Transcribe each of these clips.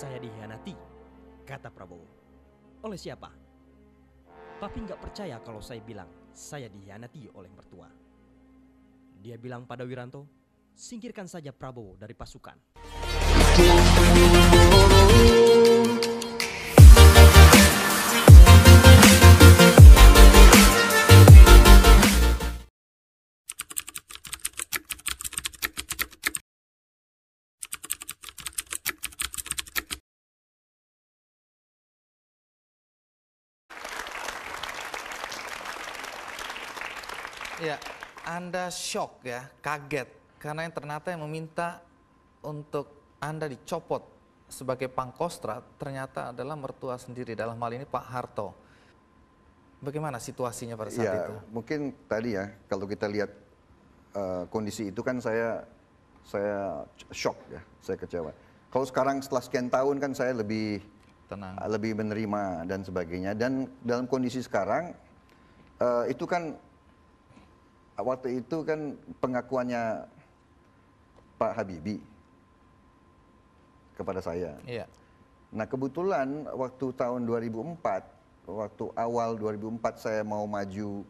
Saya dihianati, kata Prabowo. Oleh siapa? Papi nggak percaya kalau saya bilang saya dihianati oleh mertua. Dia bilang pada Wiranto, singkirkan saja Prabowo dari pasukan. Ya, Anda shock ya, kaget. Karena yang ternyata yang meminta untuk Anda dicopot sebagai Pangkostrat ternyata adalah mertua sendiri, dalam hal ini Pak Harto. Bagaimana situasinya pada saat itu? Mungkin tadi ya, kalau kita lihat kondisi itu kan saya shock ya, saya kecewa. Kalau sekarang setelah sekian tahun kan saya lebih Tenang. lebih menerima dan sebagainya. Dan dalam kondisi sekarang itu kan waktu itu kan pengakuannya Pak Habibie kepada saya. Iya. Nah kebetulan waktu tahun 2004, waktu awal 2004 saya mau maju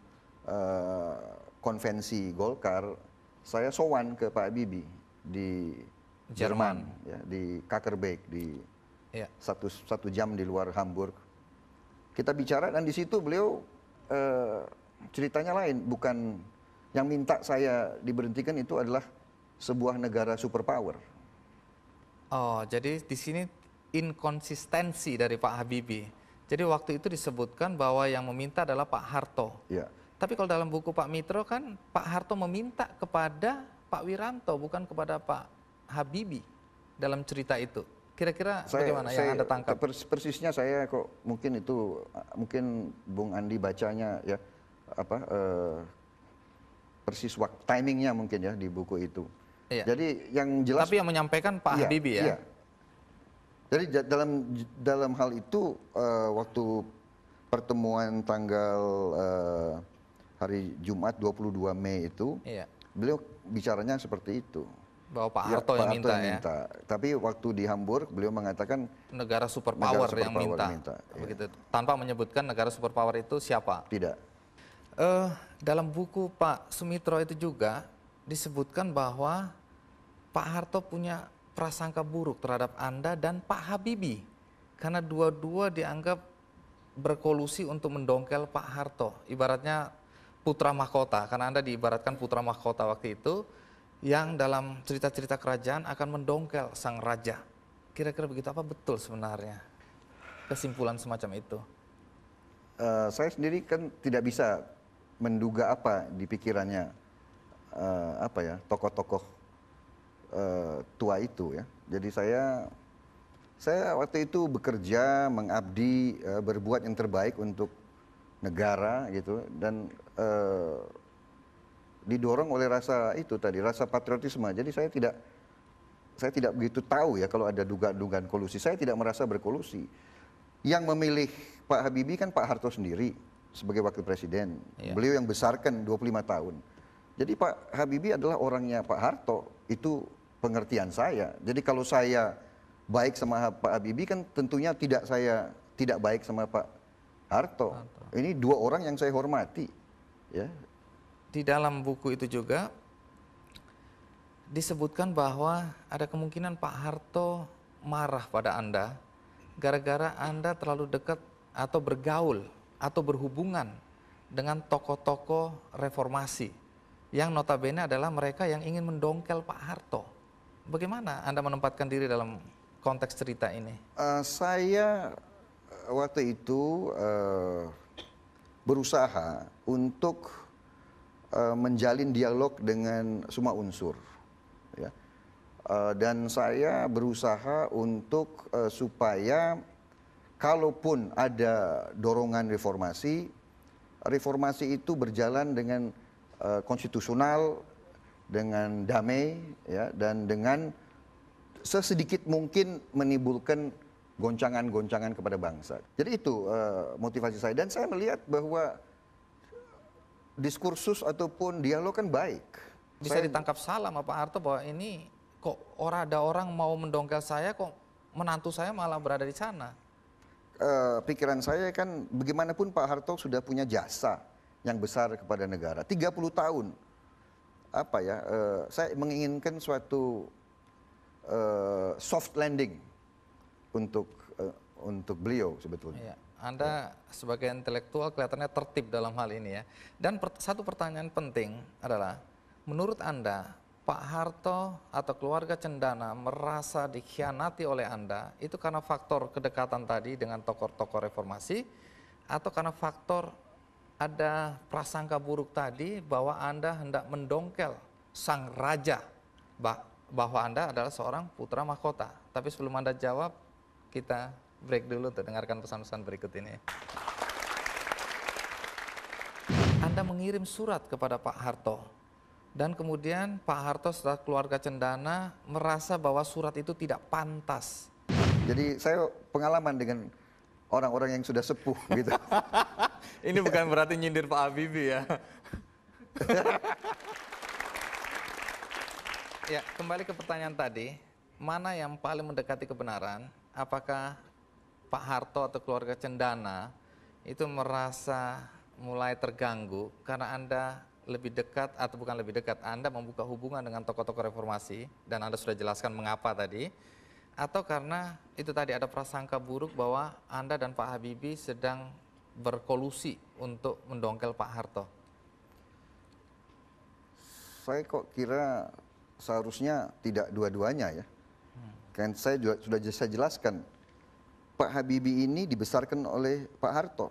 konvensi Golkar, saya sowan ke Pak Habibie di Jerman, ya, di Kakerbeek, di satu jam di luar Hamburg. Kita bicara dan di situ beliau ceritanya lain, bukan yang minta saya diberhentikan itu adalah sebuah negara superpower. Oh, jadi di sini inkonsistensi dari Pak Habibie. Jadi waktu itu disebutkan bahwa yang meminta adalah Pak Harto. Ya. Tapi kalau dalam buku Pak Mitro kan Pak Harto meminta kepada Pak Wiranto, bukan kepada Pak Habibie dalam cerita itu. Kira-kira bagaimana yang Anda tangkap? Persisnya saya kok mungkin itu, mungkin Bung Andi bacanya ya, persis waktu timingnya mungkin ya di buku itu. Iya. Jadi yang jelas. Tapi yang menyampaikan Pak Habibie ya. Iya. Jadi dalam hal itu waktu pertemuan tanggal hari Jumat 22 Mei itu, beliau bicaranya seperti itu. Bahwa Pak Harto yang minta ya. Tapi waktu di Hamburg beliau mengatakan negara superpower yang minta. Begitu. Tanpa menyebutkan negara superpower itu siapa? Tidak. Dalam buku Pak Sumitro itu juga disebutkan bahwa Pak Harto punya prasangka buruk terhadap Anda dan Pak Habibie. Karena dua-dua dianggap berkolusi untuk mendongkel Pak Harto. Ibaratnya putra mahkota, karena Anda diibaratkan putra mahkota waktu itu, yang dalam cerita-cerita kerajaan akan mendongkel sang raja. Kira-kira begitu, apa betul sebenarnya kesimpulan semacam itu? Saya sendiri kan tidak bisa menduga apa di pikirannya tokoh-tokoh tua itu ya. Jadi saya waktu itu bekerja, mengabdi, berbuat yang terbaik untuk negara gitu, dan didorong oleh rasa itu tadi, rasa patriotisme. Jadi saya tidak begitu tahu ya kalau ada dugaan kolusi. Saya tidak merasa berkolusi. Yang memilih Pak Habibie kan Pak Harto sendiri sebagai wakil presiden. Beliau yang besarkan 25 tahun. Jadi Pak Habibie adalah orangnya Pak Harto, itu pengertian saya. Jadi kalau saya baik sama Pak Habibie kan tentunya saya tidak baik sama Pak Harto. Ini dua orang yang saya hormati. Ya. Di dalam buku itu juga disebutkan bahwa ada kemungkinan Pak Harto marah pada Anda gara-gara Anda terlalu dekat atau bergaul atau berhubungan dengan tokoh-tokoh reformasi yang notabene adalah mereka yang ingin mendongkel Pak Harto. Bagaimana Anda menempatkan diri dalam konteks cerita ini? Saya waktu itu berusaha untuk menjalin dialog dengan semua unsur, ya. Dan saya berusaha untuk supaya kalaupun ada dorongan reformasi itu berjalan dengan konstitusional, dengan damai, ya, dan dengan sesedikit mungkin menimbulkan goncangan-goncangan kepada bangsa. Jadi itu motivasi saya, dan saya melihat bahwa diskursus ataupun dialog kan baik. Bisa ditangkap salah sama Pak Harto bahwa ini kok ada orang mau mendongkel saya kok menantu saya malah berada di sana. Pikiran saya kan bagaimanapun Pak Harto sudah punya jasa yang besar kepada negara. 30 tahun. Apa ya? Saya menginginkan suatu soft landing untuk beliau sebetulnya. Iya. Anda sebagai intelektual kelihatannya tertib dalam hal ini ya. Dan satu pertanyaan penting adalah, menurut Anda, Pak Harto atau keluarga Cendana merasa dikhianati oleh Anda, itu karena faktor kedekatan tadi dengan tokoh-tokoh reformasi, atau karena faktor ada prasangka buruk tadi bahwa Anda hendak mendongkel sang raja, bahwa Anda adalah seorang putra mahkota? Tapi sebelum Anda jawab, kita break dulu untuk dengarkan pesan-pesan berikut ini. Anda mengirim surat kepada Pak Harto, dan kemudian Pak Harto setelah keluarga Cendana merasa bahwa surat itu tidak pantas. Jadi saya pengalaman dengan orang-orang yang sudah sepuh gitu. Ini bukan berarti nyindir Pak Habibie ya. Ya, kembali ke pertanyaan tadi, mana yang paling mendekati kebenaran? Apakah Pak Harto atau keluarga Cendana itu merasa mulai terganggu karena Anda lebih dekat, atau bukan lebih dekat, Anda membuka hubungan dengan tokoh-tokoh reformasi, dan Anda sudah jelaskan mengapa tadi, atau karena itu tadi ada prasangka buruk bahwa Anda dan Pak Habibie sedang berkolusi untuk mendongkel Pak Harto? Saya kok kira seharusnya tidak dua-duanya ya. Kan saya juga sudah saya jelaskan, Pak Habibie ini dibesarkan oleh Pak Harto.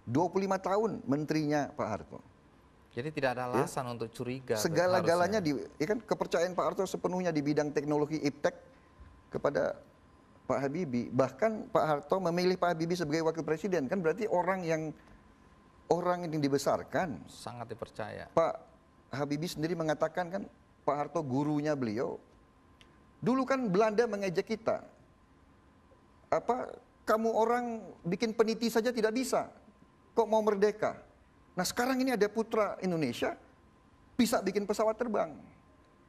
25 tahun menterinya Pak Harto. Jadi tidak ada alasan untuk curiga. Segala-galanya ya kan, kepercayaan Pak Harto sepenuhnya di bidang teknologi iptek kepada Pak Habibie. Bahkan Pak Harto memilih Pak Habibie sebagai wakil presiden, kan berarti orang yang dibesarkan. Sangat dipercaya. Pak Habibie sendiri mengatakan kan Pak Harto gurunya beliau. Dulu kan Belanda mengejek kita. Kamu orang bikin peniti saja tidak bisa, kok mau merdeka? Nah sekarang ini ada putra Indonesia bisa bikin pesawat terbang.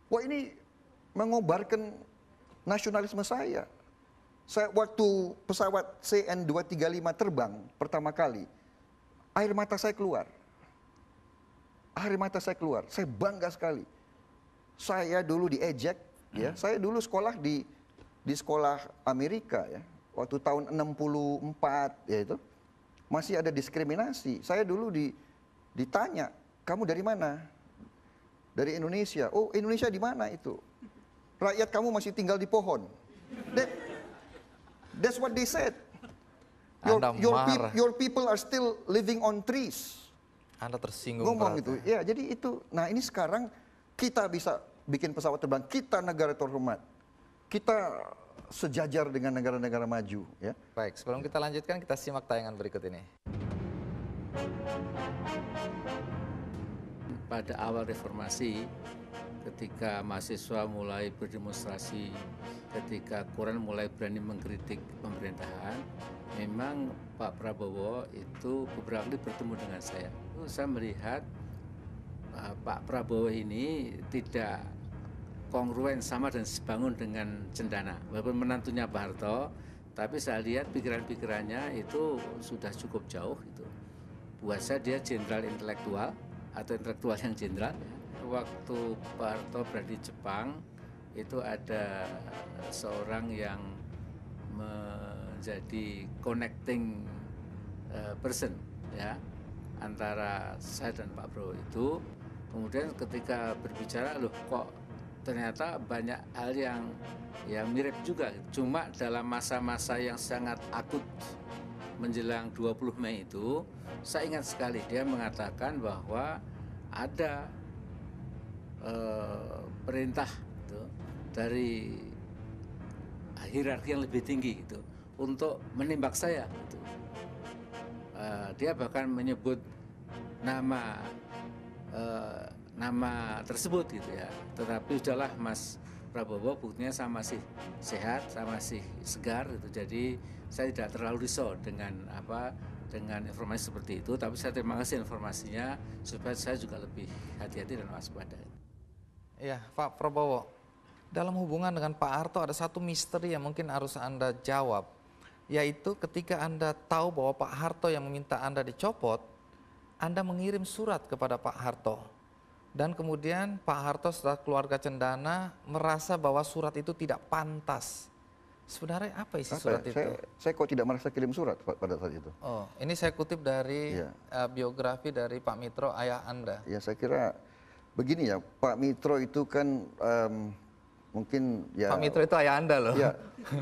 Wah, ini mengobarkan nasionalisme saya. Waktu pesawat CN-235 terbang pertama kali, air mata saya keluar. Air mata saya keluar, saya bangga sekali. Saya dulu diejek, ya. Saya dulu sekolah di sekolah Amerika ya. Waktu tahun 64 ya itu masih ada diskriminasi. Saya dulu ditanya, kamu dari mana? Dari Indonesia. Oh, Indonesia di mana itu? Rakyat kamu masih tinggal di pohon. That's what they said. Your people are still living on trees. Anda tersinggung. Ngomong itu. Ya, jadi itu. Nah, ini sekarang kita bisa bikin pesawat terbang. Kita negara terhormat. Kita sejajar dengan negara-negara maju, ya. Baik, sebelum kita lanjutkan, kita simak tayangan berikut ini. Pada awal reformasi, ketika mahasiswa mulai berdemonstrasi, ketika Quran mulai berani mengkritik pemerintahan, memang Pak Prabowo itu beberapa kali bertemu dengan saya. Saya melihat Pak Prabowo ini tidak kongruen sama dan sebangun dengan Cendana. Walaupun menantunya Pak Harto, tapi saya lihat pikiran-pikirannya itu sudah cukup jauh. Itu buat saya dia jenderal intelektual atau intelektual yang jenderal. Waktu Pak Harto berada di Jepang, itu ada seorang yang menjadi connecting person ya antara saya dan Pak Prabowo itu. Kemudian ketika berbicara, loh kok ternyata banyak hal yang mirip juga. Cuma dalam masa-masa yang sangat akut menjelang 20 Mei itu, saya ingat sekali dia mengatakan bahwa ada perintah gitu, dari hierarki yang lebih tinggi gitu, untuk menembak saya gitu. Dia bahkan menyebut nama tersebut gitu ya. Tetapi udahlah Mas Prabowo, buktinya saya masih sehat, saya masih segar gitu. Jadi saya tidak terlalu risau dengan informasi seperti itu, tapi saya terima kasih informasinya supaya saya juga lebih hati-hati dan waspada. Iya, Pak Prabowo. dalam hubungan dengan Pak Harto ada satu misteri yang mungkin harus Anda jawab, yaitu ketika Anda tahu bahwa Pak Harto yang meminta Anda dicopot, Anda mengirim surat kepada Pak Harto. Dan kemudian Pak Harto setelah keluarga Cendana merasa bahwa surat itu tidak pantas. Sebenarnya apa isi surat itu? Saya kok tidak merasa kirim surat pada saat itu. Oh, ini saya kutip dari Iya. biografi dari Pak Mitro, ayah Anda. Ya saya kira begini ya, Pak Mitro itu kan mungkin ya. Pak Mitro itu ayah Anda loh. Ya,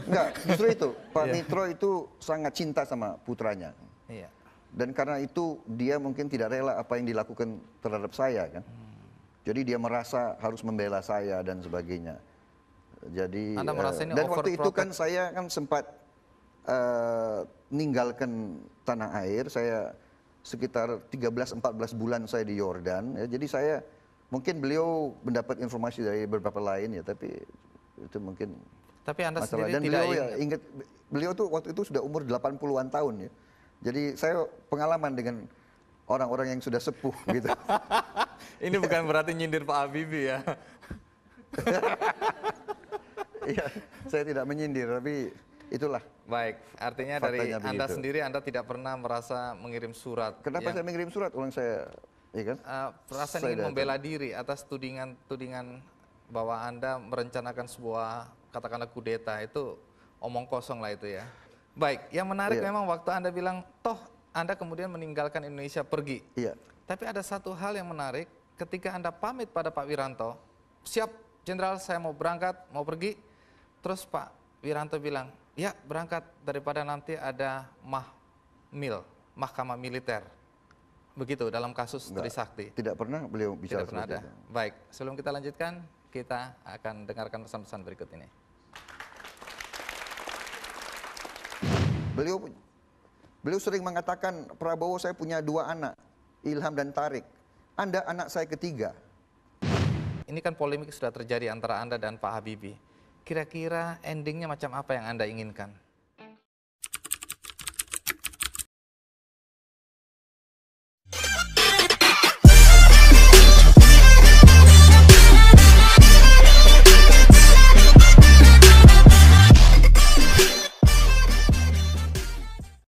enggak, justru itu. Pak Iya. Mitro itu sangat cinta sama putranya. Iya. Dan karena itu dia mungkin tidak rela apa yang dilakukan terhadap saya kan. Jadi dia merasa harus membela saya dan sebagainya. Jadi Anda merasa ini dan waktu itu kan overprotect? saya kan sempat meninggalkan tanah air. Saya sekitar 13-14 bulan saya di Yordan. Ya, jadi saya mungkin beliau mendapat informasi dari beberapa lain ya, tapi itu mungkin Tapi Anda masalah. sendiri Dan tidak beliau ya ingat. ingat, beliau tuh waktu itu sudah umur 80-an tahun ya. Jadi saya pengalaman dengan orang-orang yang sudah sepuh gitu. Ini bukan berarti nyindir Pak Habibie ya. Iya, saya tidak menyindir, tapi itulah. Baik, artinya dari Faktanya Anda begitu. sendiri Anda tidak pernah merasa mengirim surat. Kenapa saya mengirim surat? Orang saya, ya kan? Perasaan Saya ingin datang. membela diri atas tudingan bahwa Anda merencanakan sebuah katakanlah kudeta, itu omong kosong lah itu ya. Baik, yang menarik Iya. memang waktu Anda bilang toh Anda kemudian meninggalkan Indonesia pergi. Iya. Tapi ada satu hal yang menarik ketika Anda pamit pada Pak Wiranto, siap Jenderal saya mau berangkat, mau pergi. Terus Pak Wiranto bilang, ya berangkat daripada nanti ada mahkamah militer. Begitu dalam kasus Enggak, Trisakti. Tidak pernah beliau bicara Tidak pernah ada. seperti itu. Baik, sebelum kita lanjutkan, kita akan dengarkan pesan-pesan berikut ini. Beliau sering mengatakan, Prabowo saya punya 2 anak, Ilham dan Tarik. Anda anak saya ketiga. Ini kan polemik sudah terjadi antara Anda dan Pak Habibie. Kira-kira endingnya macam apa yang Anda inginkan?